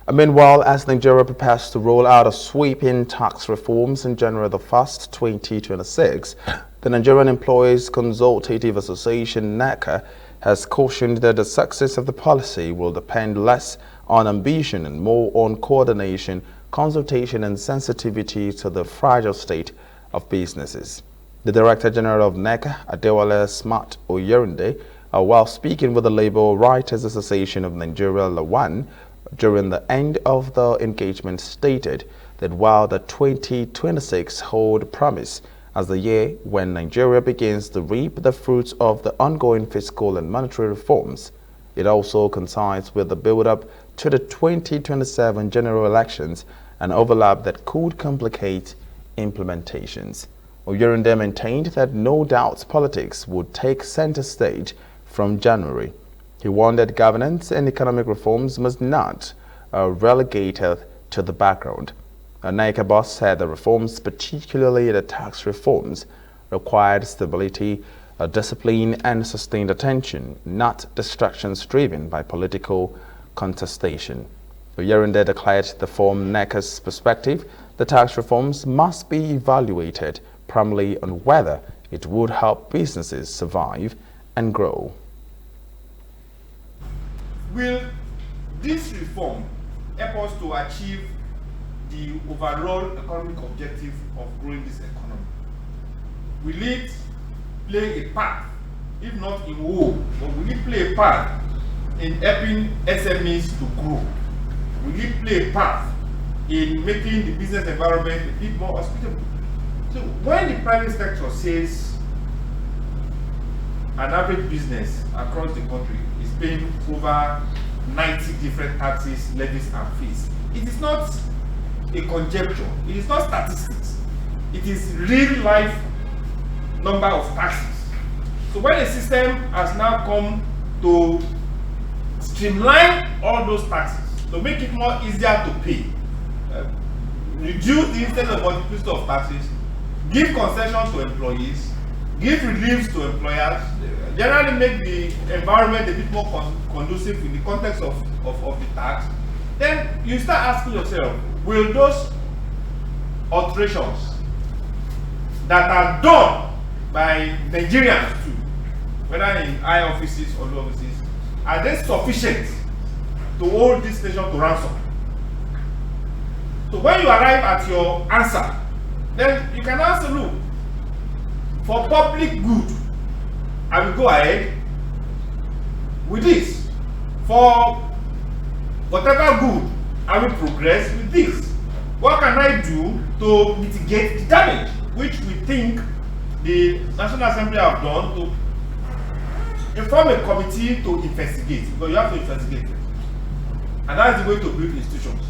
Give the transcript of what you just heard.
Meanwhile, as Nigeria prepares to roll out a sweeping tax reforms in January the 1st, 2026, the Nigerian Employees Consultative Association (NECA) has cautioned that the success of the policy will depend less on ambition and more on coordination, consultation and sensitivity to the fragile state of businesses. The Director-General of NECA, Adewale-Smatt Oyerinde, while speaking with the Labour Writers Association of Nigeria (LAWAN) during the end of the engagement, stated that while the 2026 hold promise as the year when Nigeria begins to reap the fruits of the ongoing fiscal and monetary reforms, it also coincides with the build-up to the 2027 general elections, an overlap that could complicate implementations. Oyerinde maintained that no doubt politics would take center stage from January. He warned that governance and economic reforms must not relegated to the background. NECA boss said the reforms, particularly the tax reforms, required stability, discipline and sustained attention, not distractions driven by political contestation. Oyerinde declared that from NECA's perspective, the tax reforms must be evaluated primarily on whether it would help businesses survive and grow. Will this reform help us to achieve the overall economic objective of growing this economy? Will it play a part, if not in whole, but will it play a part in helping SMEs to grow? Will it play a part in making the business environment a bit more hospitable? So when the private sector says an average business across the country is paying over 90 different taxes, levies and fees, it is not a conjecture, it is not statistics, it is real life number of taxes. So when a system has now come to streamline all those taxes, to make it more easier to pay, reduce the instead of multiplicity of taxes, give concessions to employees, give reliefs to employers, generally make the environment a bit more conducive in the context of the tax, then you start asking yourself, will those alterations that are done by Nigerians too, whether in high offices or low offices, are they sufficient to hold this nation to ransom? So when you arrive at your answer, then you can answer, look, for public good, I will go ahead with this. For whatever good, I will progress with this. What can I do to mitigate the damage, which we think the National Assembly have done, to inform a committee to investigate, because you have to investigate it. And that's the way to build institutions.